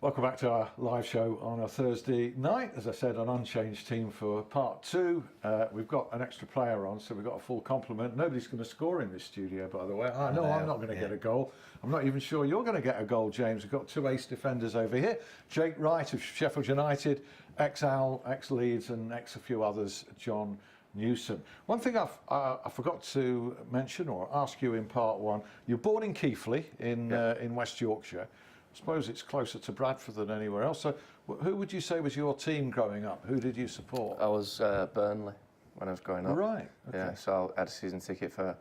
Welcome back to our live show on a Thursday night. As I said, an unchanged team for part two. We've got an extra player on, so we've got a full complement. Nobody's going to score in this studio, by the way. I know I'm not going to get a goal. I'm not even sure you're going to get a goal, James. We've got two ace defenders over here. Jake Wright of Sheffield United, ex-Al, ex-Leeds and ex-a few others, Jon Newsome. One thing I forgot to mention or ask you in part one, you're born in Keighley in West Yorkshire. I suppose it's closer to Bradford than anywhere else. So who would you say was your team growing up? Who did you support? I was Burnley when I was growing up. Right. Okay. Yeah, so I had a season ticket for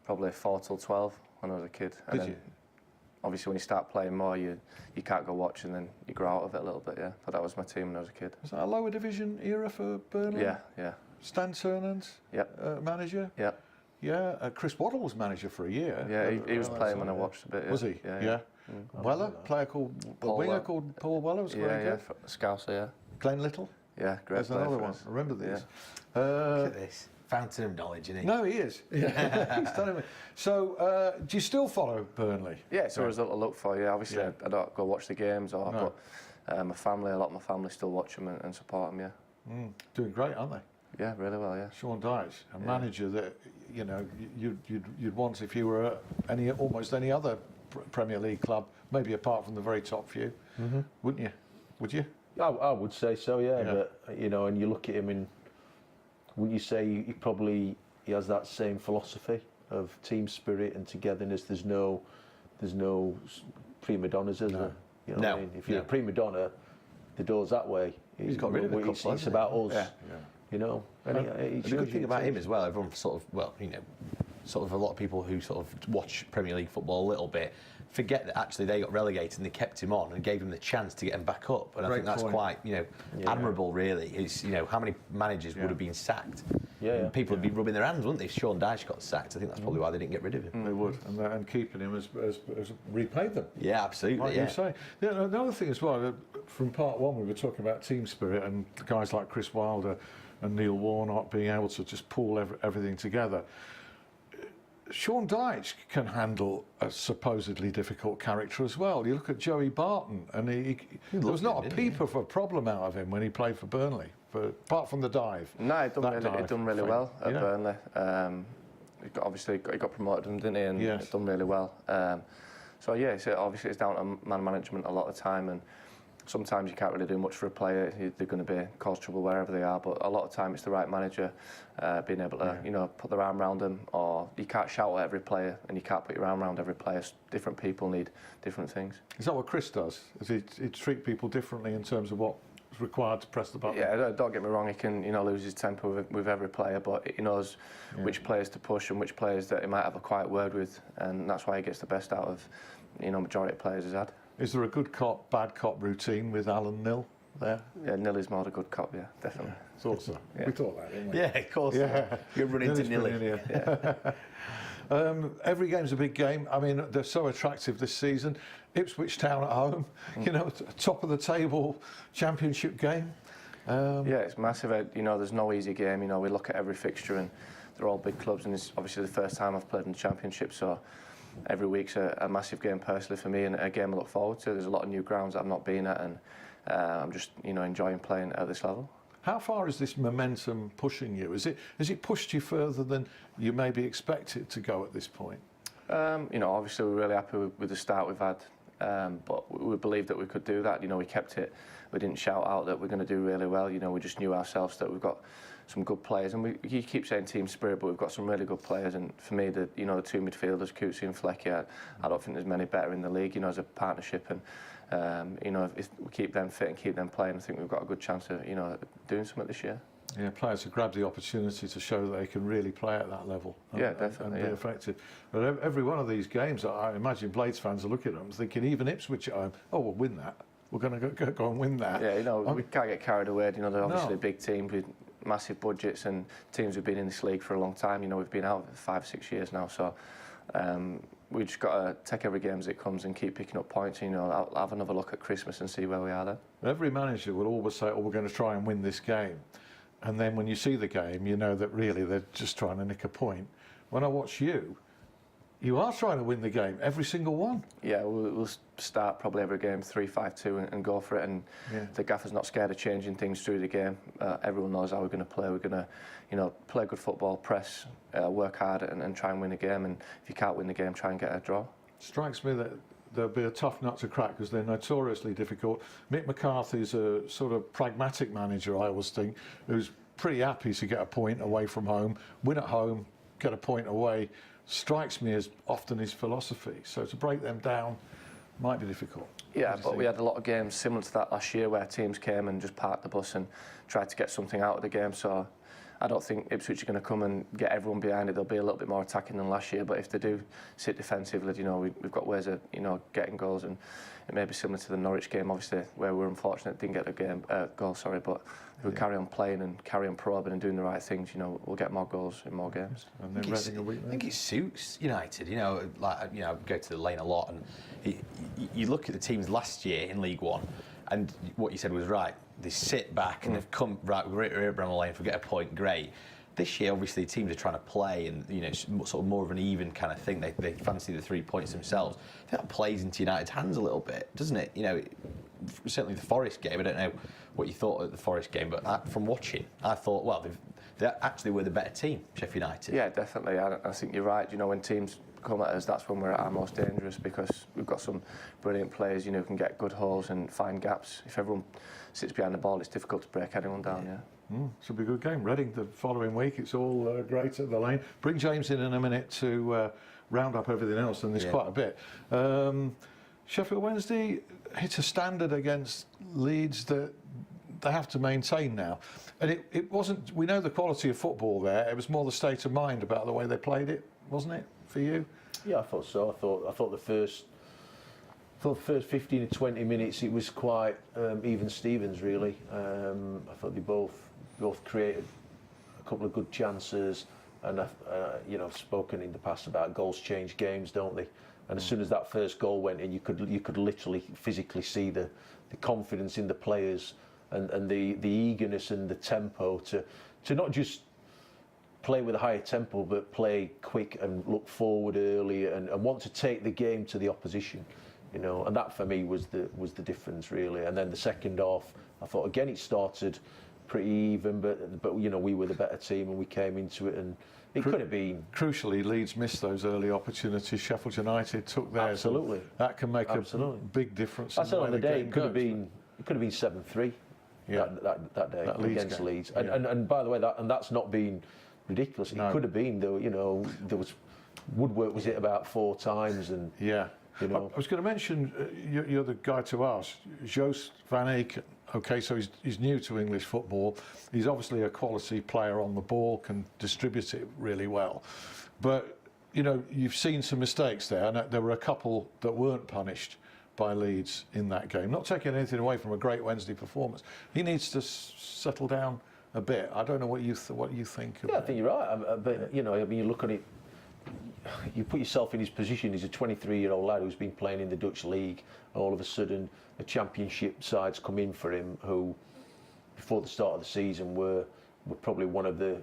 probably 4 till 12 when I was a kid. Did you? Obviously, when you start playing more, you can't go watch, and then you grow out of it a little bit, yeah. But that was my team when I was a kid. Was that a lower division era for Burnley? Yeah, yeah. Stan Turnans, manager? Yep. Yeah, Chris Waddle was manager for a year. Yeah, he was playing when I watched a bit. Yeah. Was he? Yeah. Weller, player called, a winger called Paul Weller was very good. Scouser, yeah. Glenn Little? Yeah, great. There's another one. I remember these. Look at this. Fountain of knowledge, isn't he? No, he is. He's telling me. So, do you still follow Burnley? Yeah, it's always a little look for, Obviously, I don't go watch the games, but my family, a lot of my family still watch them and support them, Doing great, aren't they? Yeah, really well, yeah. Sean Dyche, a manager that, you know, you'd want if you were at almost any other Premier League club, maybe apart from the very top few, wouldn't you? Would you? I would say so, yeah. But, you know, and you look at him and wouldn't you say he has that same philosophy of team spirit and togetherness? There's no prima donnas, is there? You know what I mean? If you're a prima donna, the door's that way. He's got rid of a couple. It's about us, you know. And the good thing about him as well, everyone sort of, well, you know, sort of a lot of people who sort of watch Premier League football a little bit forget that actually they got relegated and they kept him on and gave him the chance to get him back up. And I think that's quite, you know, admirable really. Is, you know, how many managers would have been sacked? And people would be rubbing their hands, wouldn't they? If Sean Dyche got sacked, I think that's probably why they didn't get rid of him. They would, and keeping him has repaid them. Yeah, absolutely. Like you say. Yeah, another thing as well, from part one we were talking about team spirit and guys like Chris Wilder and Neil Warnock being able to just pull everything together. Sean Dyche can handle a supposedly difficult character as well. You look at Joey Barton, and there was not a peep of a problem out of him when he played for Burnley, apart from the dive. No, he done really well at Burnley. He got promoted, didn't he? And he's done really well. So yeah, obviously it's down to man management a lot of the time, and sometimes you can't really do much for a player. They're going to cause trouble wherever they are, but a lot of time it's the right manager being able to, you know, put their arm around them. Or you can't shout at every player, and you can't put your arm around every player. Different people need different things. Is that what Chris does? Does he treat people differently in terms of what's required to press the button? Yeah, don't get me wrong. He can, you know, lose his temper with every player, but he knows which players to push and which players that he might have a quiet word with, and that's why he gets the best out of, you know, majority of players he's had. Is there a good cop, bad cop routine with Alan Nil there? Yeah, Nil is more a good cop, yeah, definitely. Thought so. We thought that, didn't we? Yeah, of course. Yeah. You're running to Nilly. Every game's a big game. I mean, they're so attractive this season. Ipswich Town at home, you know, top of the table championship game. Yeah, it's massive. You know, there's no easy game. You know, we look at every fixture and they're all big clubs, and it's obviously the first time I've played in the championship, so every week's a massive game personally for me, and a game I look forward to. There's a lot of new grounds that I've not been at, and I'm just, you know, enjoying playing at this level. How far is this momentum pushing you? Has it pushed you further than you maybe expected to go at this point? You know, obviously we're really happy with the start we've had, but we believed that we could do that. You know, we kept it. We didn't shout out that we're going to do really well. You know, we just knew ourselves that we've got some good players, and you keep saying team spirit, but we've got some really good players. And for me, the two midfielders, Coetzee and Flecky, I don't think there's many better in the league. You know, as a partnership, and you know, if we keep them fit and keep them playing, I think we've got a good chance of, you know, doing something this year. Yeah, players have grabbed the opportunity to show that they can really play at that level. Definitely, and be effective. But every one of these games, I imagine Blades fans are looking at them thinking, even Ipswich at home, oh, we'll win that. We're going to go and win that. Yeah, you know, we can't get carried away. You know, they're obviously a big team with massive budgets, and teams who've been in this league for a long time. You know, we've been out for 5 or 6 years now, so we just got to take every game as it comes and keep picking up points. You know, I'll have another look at Christmas and see where we are then. Every manager will always say, oh, we're going to try and win this game. And then when you see the game, you know that really they're just trying to nick a point. When I watch you, you are trying to win the game, every single one. Yeah, we'll start probably every game 3-5-2 and go for it. And the gaffer's not scared of changing things through the game. Everyone knows how we're going to play. We're going to, play good football, press, work hard, and try and win a game. And if you can't win the game, try and get a draw. Strikes me that they'll be a tough nut to crack because they're notoriously difficult. Mick McCarthy's a sort of pragmatic manager, I always think, who's pretty happy to get a point away from home, win at home, get a point away. Strikes me as often his philosophy. So to break them down might be difficult. Yeah, but we had a lot of games similar to that last year where teams came and just parked the bus and tried to get something out of the game. So I don't think Ipswich are going to come and get everyone behind it. They'll be a little bit more attacking than last year. But if they do sit defensively, we've got ways of getting goals. And it may be similar to the Norwich game, obviously, where we were unfortunate didn't get a goal. But if we carry on playing and carry on probing and doing the right things, we'll get more goals in more games. And then I think it suits United. I go to the Lane a lot, and you look at the teams last year in League One, and what you said was right. They sit back and they've come right. We're at Bramall Lane. If we get a point, great. This year, obviously, teams are trying to play, and it's sort of more of an even kind of thing. They fancy the 3 points themselves. I think that plays into United's hands a little bit, doesn't it? Certainly the Forest game. I don't know what you thought of the Forest game, but from watching, I thought, well, they actually were the better team, Sheffield United. Yeah, definitely. I think you're right. When teams come at us, that's when we're at our most dangerous because we've got some brilliant players, who can get good holes and find gaps. If everyone sits behind the ball, it's difficult to break anyone down. Yeah. Should be a good game. Reading the following week. It's all great at the Lane. Bring James in a minute to round up everything else, and there's quite a bit. Sheffield Wednesday hit a standard against Leeds that they have to maintain now. And it wasn't, we know the quality of football there, it was more the state of mind about the way they played it, wasn't it, for you? Yeah, I thought so. I thought the first 15 to 20 minutes it was quite even Stevens really. I thought they both created a couple of good chances, and I've spoken in the past about goals change games, don't they? And as soon as that first goal went in, you could literally physically see the confidence in the players and the eagerness and the tempo to not just play with a higher tempo, but play quick and look forward early and want to take the game to the opposition, And that for me was the difference really. And then the second half, I thought again it started pretty even, but we were the better team and we came into it and it could have been. Crucially, Leeds missed those early opportunities. Sheffield United took theirs. Absolutely. That can make a big difference. I said on the day it could have been 7-3 that day against Leeds. And by the way, that's not been ridiculous. It could have been though. There was Woodwork was hit about 4 times and I was going to mention you're the guy to ask. Joost van Aken. Okay, so he's new to English football. He's obviously a quality player on the ball, can distribute it really well. But, you've seen some mistakes there, and there were a couple that weren't punished by Leeds in that game. Not taking anything away from a great Wednesday performance. He needs to settle down a bit. I don't know what you think. Yeah, I think you're right. But, you look at it, you put yourself in his position. He's a 23-year-old lad who's been playing in the Dutch league, and all of a sudden the championship sides come in for him who before the start of the season were probably one of the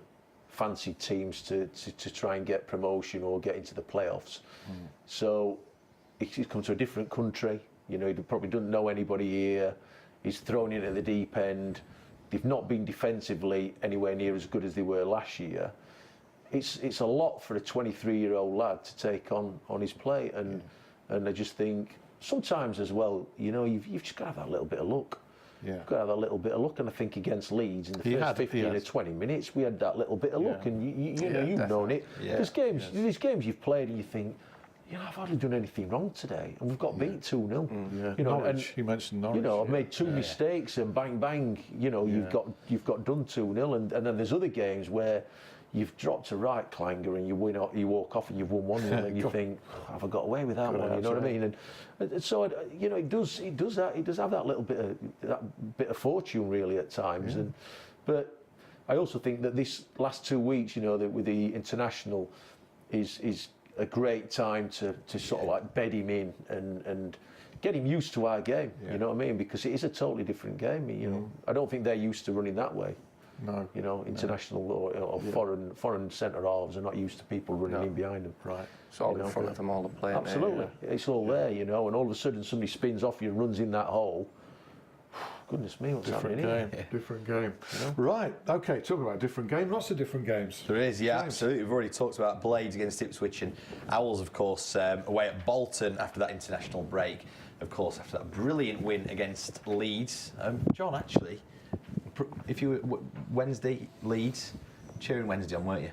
fancied teams to try and get promotion or get into the playoffs. So he's come to a different country, he probably doesn't know anybody here, he's thrown in at the deep end. They've not been defensively anywhere near as good as they were last year. It's a lot for a 23-year-old lad to take on his plate, and I just think sometimes as well, you've just got to have that little bit of luck. Yeah. You've got to have that little bit of luck, and I think against Leeds in the first 15 or 20 minutes, we had that little bit of luck, and you've known it. There's games you've played and you think, I've hardly done anything wrong today, and we've got beat 2-0. Norwich, you mentioned Norwich. I've made 2 mistakes, and bang bang, you've got done 2-0, and then there's other games where you've dropped a right clanger and you walk off and you've won 1-0 and you think, have I got away with that one? You know what I mean? And so it does have that little bit of fortune really at times. But I also think that this last 2 weeks, with the international, is a great time to sort of like bed him in and get him used to our game. You know what I mean? Because it is a totally different game. I don't think they're used to running that way. No. You know, international or foreign centre halves are not used to people running in behind them. Right. It's all in front of them all the play. Absolutely, it's all there, you know. And all of a sudden, somebody spins off you and runs in that hole. Goodness me, what's happening here? Different game. Right, okay, talk about different game. Lots of different games. There is, yeah, absolutely. We've already talked about Blades against Ipswich and Owls, of course, away at Bolton after that international break. Of course, after that brilliant win against Leeds. John, actually, if you were Wednesday, Leeds, cheering Wednesday on, weren't you?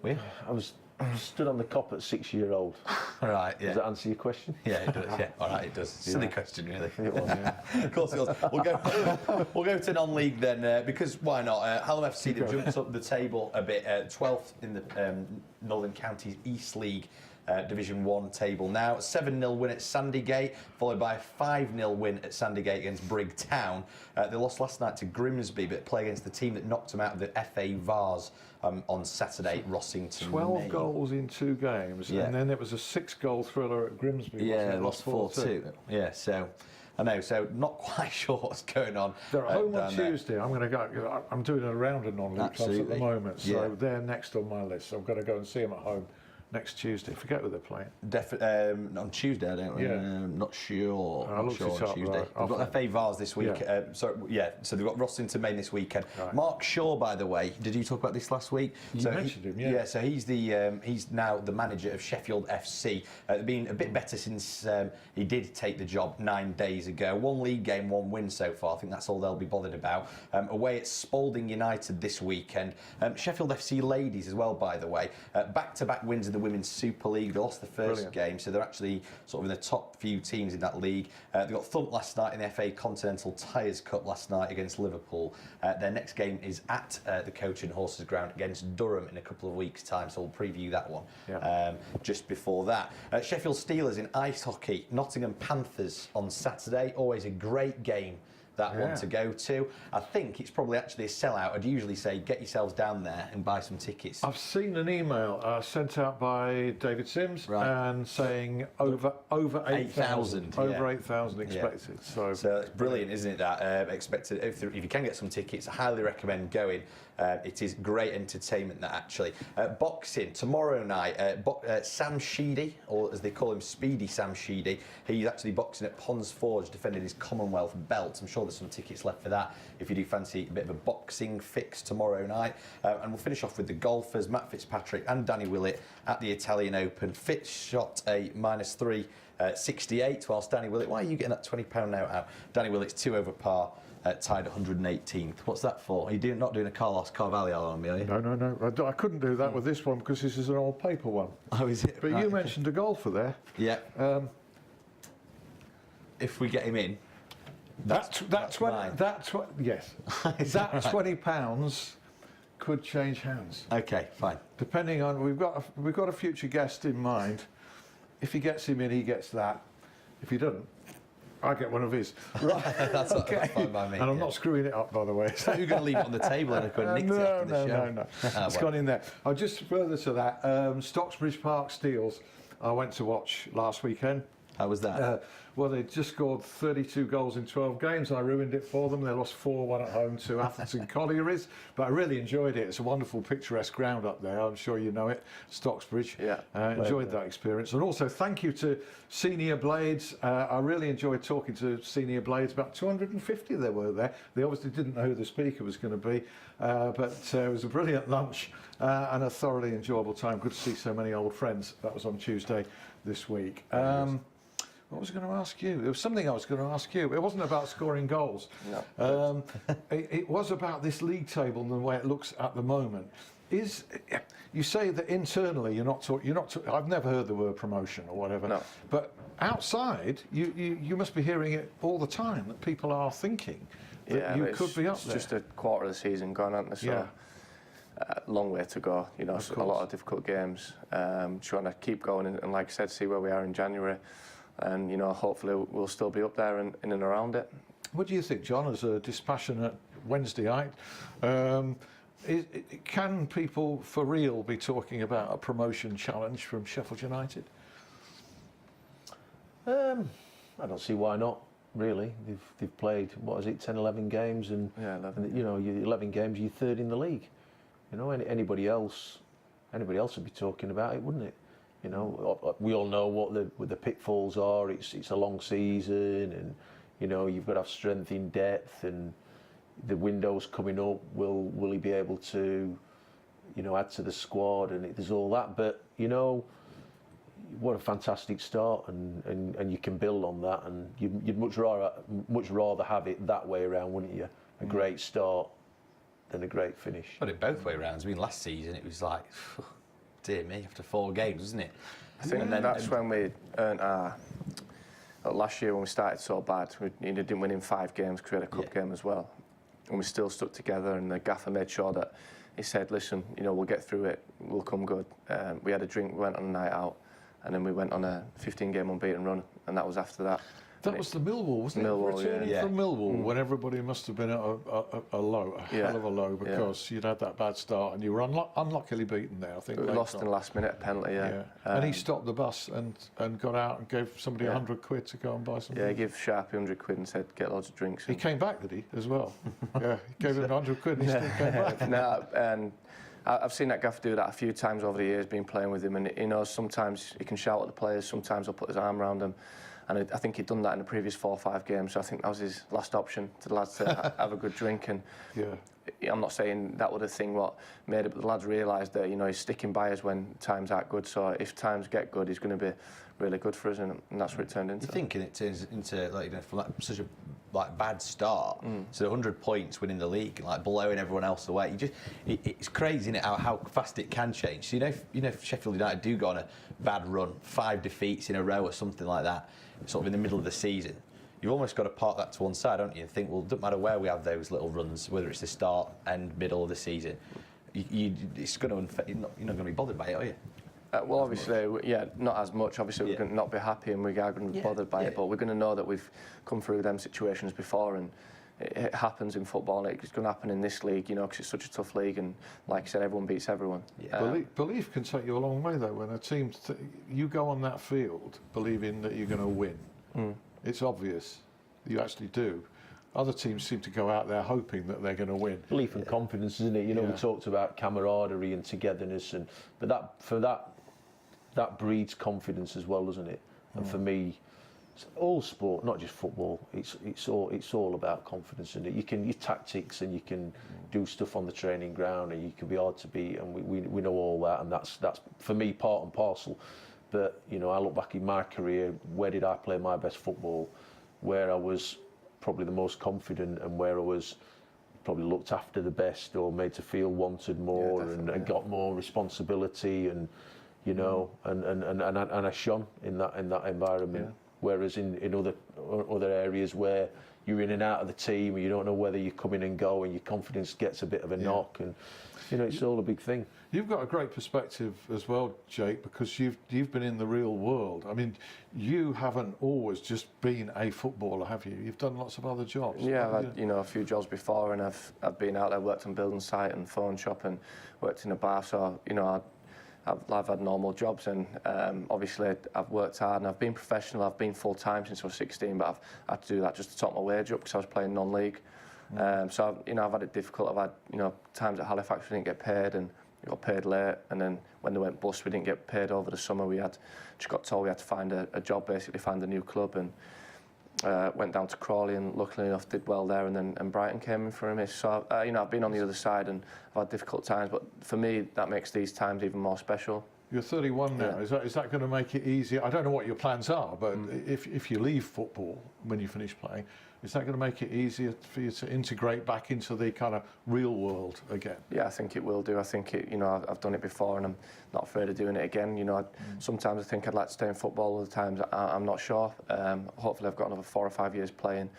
Were you? I was stood on the cop at 6-year-old. All right, yeah. Does that answer your question? Yeah, it does. Yeah, all right, it does. Silly question, really. It was, yeah. Of course, it does. We'll go to non-league then, because why not? Hallam FC have jumped up the table a bit, 12th in the Northern Counties East League. Division 1 table now. 7-0 win at Sandygate, followed by a 5-0 win at Sandygate against Brigg Town. They lost last night to Grimsby, but play against the team that knocked them out of the FA Vars on Saturday, Rossington. 12 goals in 2 games, and then it was a 6-goal thriller at Grimsby. Yeah, lost 4-2. Yeah, so I know, so not quite sure what's going on. They're at home on Tuesday. I'm going to go. I'm doing a round of non-league clubs at the moment, so they're next on my list. So I've got to go and see them at home next Tuesday. Forget who they're playing. On Tuesday, I don't know. Yeah. Not sure. I looked it up, Tuesday. right. They've got FA Vars this week. So they've got Rossington Main this weekend. Right. Mark Shaw, by the way, did you talk about this last week? You mentioned him, yeah. Yeah, so he's now the manager of Sheffield FC. They've been a bit better since he did take the job 9 days ago. 1 league game, 1 win so far. I think that's all they'll be bothered about. Away at Spalding United this weekend. Sheffield FC ladies as well, by the way. Back-to-back wins of the Women's Super League. They lost the first game, so they're actually sort of in the top few teams in that league. They got thumped last night in the FA Continental Tyres Cup last night against Liverpool. Their next game is at the Coach and Horses ground against Durham in a couple of weeks' time, so we'll preview that one just before that. Sheffield Steelers in ice hockey, Nottingham Panthers on Saturday. Always a great game, that one to go to. I think it's probably actually a sellout. I'd usually say get yourselves down there and buy some tickets. I've seen an email sent out by David Sims and saying over 8,000. Over 8,000 expected. So it's brilliant, isn't it? That expected. If you can get some tickets, I highly recommend going. It is great entertainment, that actually. Boxing tomorrow night. Sam Sheedy, or as they call him, Speedy Sam Sheedy. He's actually boxing at Ponds Forge, defending his Commonwealth belt. I'm sure there's some tickets left for that if you do fancy a bit of a boxing fix tomorrow night. And we'll finish off with the golfers, Matt Fitzpatrick and Danny Willett at the Italian Open. Fitz shot a -3. 68, whilst Danny Willett, why are you getting that £20 note out? Danny Willett's 2 over par, tied 118th. What's that for? Are you not doing a Carlos Carvalho on me, are you? No. I couldn't do that with this one because this is an old paper one. Oh, is it? But you mentioned a golfer there. Yeah. If we get him in, that's what. Yes. That £20 could change hands. Okay, fine. Depending on we've got a future guest in mind. If he gets him in, he gets that. If he doesn't, I get one of his. Right, that's fine by me. And I'm not screwing it up, by the way. So you're going to leave it on the table and I could nick it after the show? No. It's gone in there. I'll just further to that. Stocksbridge Park Steels, I went to watch last weekend. How was that? Well, they just scored 32 goals in 12 games. I ruined it for them. They lost 4-1 at home to Atherton Collieries, but I really enjoyed it. It's a wonderful, picturesque ground up there. I'm sure you know it, Stocksbridge. Yeah. Enjoyed that experience. And also, thank you to Senior Blades. I really enjoyed talking to Senior Blades. About 250 there were there. They obviously didn't know who the speaker was going to be, but it was a brilliant lunch and a thoroughly enjoyable time. Good to see so many old friends. That was on Tuesday this week. What was I going to ask you? There was something I was going to ask you. It wasn't about scoring goals. No. It was about this league table and the way it looks at the moment. You say that internally you're not. I've never heard the word promotion or whatever. No. But outside, you must be hearing it all the time that people are thinking that you could be up there. It's just a quarter of the season gone, hasn't it? So long way to go. You know, a lot of difficult games. Trying to keep going and, like I said, see where we are in January. And, you know, hopefully we'll still be up there and in and around it. What do you think, John, as a dispassionate Wednesdayite? Can people for real be talking about a promotion challenge from Sheffield United? I don't see why not. really. They've played, what is it, 10, 11 games, and, Yeah, 11. and you know, 11 games, you're third in the league. You know, anybody else would be talking about it, wouldn't it? You know, we all know what the pitfalls are. It's a long season, and you know, you've got to have strength in depth, and the window's coming up. Will he be able to, you know, add to the squad? And there's all that. But you know, what a fantastic start, and you can build on that. And you'd much rather have it that way around, wouldn't you? A great start than a great finish. But it both way rounds. I mean, last season it was like, dear me, after 4 games, wasn't it? I think that's when we earned our. Last year when we started so bad, we didn't win in 5 games because we had a cup game as well, and we still stuck together. And the gaffer made sure that he said, "Listen, you know, we'll get through it. We'll come good." We had a drink, we went on a night out, and then we went on a 15-game unbeaten run, and that was after that. That was the Millwall, wasn't Millwall, it? Returning yeah. from Millwall, when everybody must have been at a low, a hell of a low, because you'd had that bad start and you were unluckily beaten there, I think. We lost in the last minute, a penalty, yeah. And he stopped the bus and got out and gave somebody £100 to go and buy something. Yeah, he gave Sharpie £100 and said, get loads of drinks. He came back, did he, as well? Yeah, he gave him £100 and he still came back. No, and I've seen that gaffer do that a few times over the years, been playing with him, and he knows sometimes he can shout at the players, sometimes he'll put his arm around them. And I think he'd done that in the previous 4 or 5 games, so I think that was his last option to the lads to have a good drink. And I'm not saying that was the thing what made it, but the lads realised that, you know, he's sticking by us when times aren't good. So if times get good, he's going to be really good for us, and that's what it turned into. You're thinking it turns into, like, you know, from such a bad start to 100 points winning the league, like blowing everyone else away. It's crazy, isn't it, how fast it can change. So you know, if Sheffield United do go on a bad run, 5 defeats in a row or something like that, sort of in the middle of the season, you've almost got to park that to one side, don't you? And think, well, it doesn't matter where we have those little runs, whether it's the start and middle of the season, it's going to, you're not going to be bothered by it, are you? Well, obviously, not as much. Obviously, we're going to not be happy and we are going to be bothered by it, but we're going to know that we've come through them situations before, and it happens in football. It's going to happen in this league, you know, because it's such a tough league, and like I said, everyone beats everyone. Belief can take you a long way, though. When a team, you go on that field believing that you're going to win, it's obvious you actually do. Other teams seem to go out there hoping that they're going to win. Belief and confidence, isn't it? You know, we talked about camaraderie and togetherness, but that breeds confidence as well, doesn't it? And for me, all sport, not just football, it's all about confidence, isn't it? You can your tactics, and you can do stuff on the training ground, and you can be hard to beat, and we know all that, and that's for me part and parcel. But you know, I look back in my career, where did I play my best football? Where I was probably the most confident, and where I was probably looked after the best, or made to feel wanted more, and got more responsibility, and you know, and I shone in that environment. Yeah. Whereas in other areas where you're in and out of the team, and you don't know whether you're coming and go, and your confidence gets a bit of a knock, and you know, it's all a big thing. You've got a great perspective as well, Jake, because you've been in the real world. I mean, you haven't always just been a footballer, have you? You've done lots of other jobs. Yeah, I've had, you know, a few jobs before, and I've been out there, worked on building site and phone shop, and worked in a bar. So you know, I've had normal jobs, and obviously I've worked hard, and I've been professional. I've been full time since I was 16, but I've had to do that just to top my wage up because I was playing non-league. So you know, I've had it difficult. I've had, you know, times at Halifax we didn't get paid, and we got paid late, and then when they went bust, we didn't get paid over the summer. We just got told we had to find a job, basically find a new club, and went down to Crawley, and luckily enough did well there, and Brighton came in for a miss. So you know, I've been on the other side, and I've had difficult times, but for me that makes these times even more special. You're 31 now. Is that going to make it easier? I don't know what your plans are, but if you leave football when you finish playing, is that going to make it easier for you to integrate back into the kind of real world again? Yeah, I think it will do. I think it. You know, I've done it before, and I'm not afraid of doing it again. You know, sometimes I think I'd like to stay in football. Other times I'm not sure. Hopefully, I've got another 4 or 5 years playing.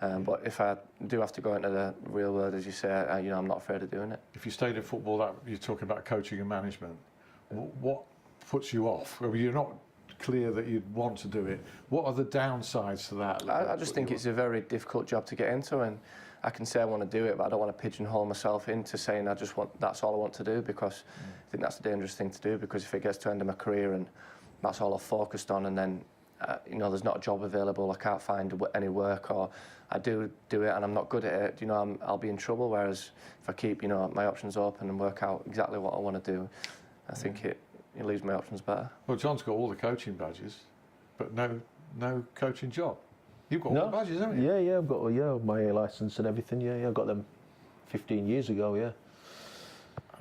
But if I do have to go into the real world, as you say, you know, I'm not afraid of doing it. If you stayed in football, you're talking about coaching and management. What puts you off? I mean, you're not clear that you'd want to do it. What are the downsides to that? I just think it's a very difficult job to get into, and I can say I want to do it, but I don't want to pigeonhole myself into saying that's all I want to do, because I think that's a dangerous thing to do, because if it gets to the end of my career and that's all I've focused on, and then you know, there's not a job available, I can't find any work, or I do it and I'm not good at it, you know, I'll be in trouble. Whereas if I keep, you know, my options open and work out exactly what I want to do, I think it leaves my options better. Well, John's got all the coaching badges, but no coaching job. You've got all the badges, haven't you? Yeah, I've got my A licence and everything. Yeah, I got them 15 years ago. Yeah.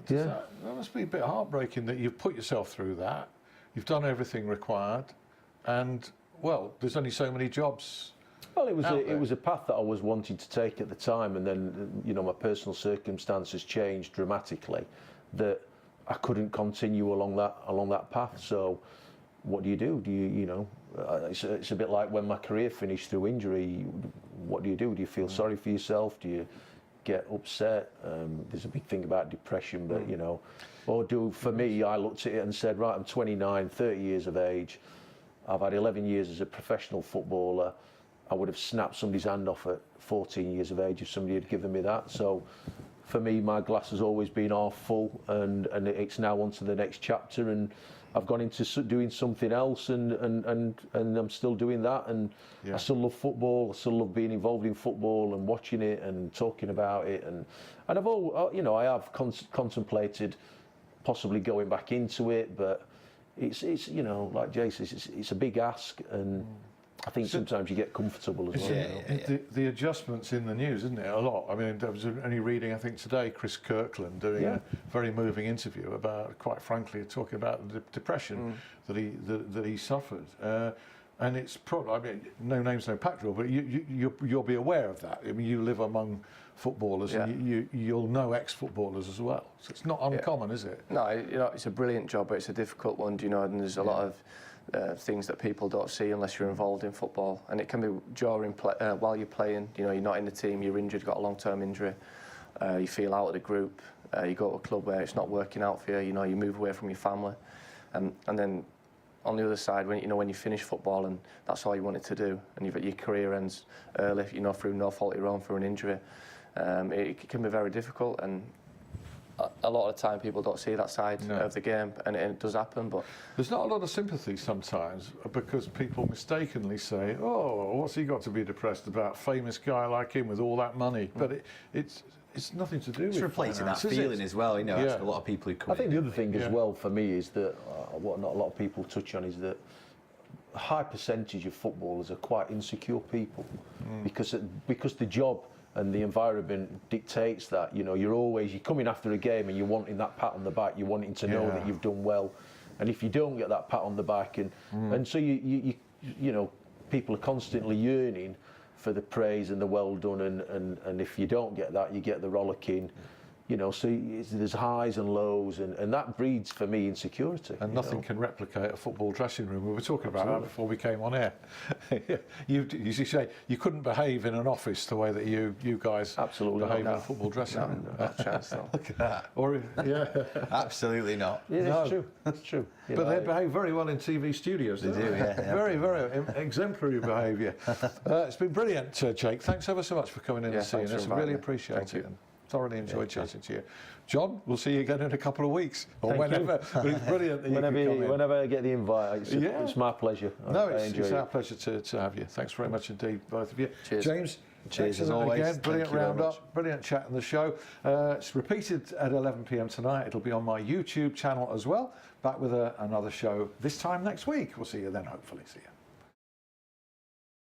That must be a bit heartbreaking that you've put yourself through that. You've done everything required, and well, there's only so many jobs. Well, it was a path that I was wanting to take at the time, and then, you know, my personal circumstances changed dramatically, that I couldn't continue along that path. So, what do? You know, it's a bit like when my career finished through injury. What do? Do you feel sorry for yourself? Do you get upset? There's a big thing about depression, but you know, for me, I looked at it and said, right, I'm 29, 30 years of age. I've had 11 years as a professional footballer. I would have snapped somebody's hand off at 14 years of age if somebody had given me that. So for me, my glass has always been half full, and it's now on to the next chapter, and I've gone into doing something else, and I'm still doing that, and I still love football. I still love being involved in football and watching it and talking about it, and I've I have contemplated possibly going back into it, but it's you know, like Jay says, it's a big ask, and I think sometimes you get comfortable as well. The adjustments in the news, isn't it? A lot. I mean, I was only reading, I think today, Chris Kirkland doing a very moving interview about, quite frankly, talking about the depression that he suffered. And it's probably, I mean, no names, no patch, but you'll be aware of that. I mean, you live among footballers, and you'll know ex-footballers as well. So it's not uncommon, is it? No, you know, it's a brilliant job, but it's a difficult one, you know, and there's a lot of things that people don't see unless you're involved in football, and it can be during while you're playing. You know, you're not in the team, you're injured, got a long-term injury, you feel out of the group, you go to a club where it's not working out for you. You know, you move away from your family, and then on the other side, when you finish football and that's all you wanted to do, and your career ends early, you know, through no fault of your own, through an injury, it can be very difficult. And a lot of the time people don't see that side of the game, and it does happen. But there's not a lot of sympathy sometimes, because people mistakenly say, "Oh, what's he got to be depressed about? Famous guy like him with all that money." But it's nothing to do with. It's replacing that feeling as well. You know, a lot of people who come. I think the other thing as well for me is that what not a lot of people touch on is that a high percentage of footballers are quite insecure people, because the job and the environment dictates that. You know, you're coming after a game and you're wanting that pat on the back. You're wanting to know that you've done well, and if you don't get that pat on the back, and so you know, people are constantly yearning for the praise and the well done, and if you don't get that, you get the rollicking. You know, so there's highs and lows, and that breeds for me insecurity. And nothing can replicate a football dressing room. We were talking about that before we came on air. you say you couldn't behave in an office the way that you guys behave in a football dressing room. Not a chance. Look at that. Or Absolutely not. Yeah, that's true. That's true. But they behave very well in TV studios. They do, yeah. Very, very exemplary behaviour. It's been brilliant, Jake. Thanks ever so much for coming in and seeing us. I really appreciate it. Thoroughly enjoyed chatting to you. John, we'll see you again in a couple of weeks or whenever. But it's brilliant that whenever I get the invite, it's my pleasure. It's our pleasure to have you. Thanks very much indeed, both of you. Cheers. James, cheers as always. Again, brilliant roundup, brilliant chat on the show. It's repeated at 11 p.m. tonight. It'll be on my YouTube channel as well. Back with another show this time next week. We'll see you then, hopefully. See you.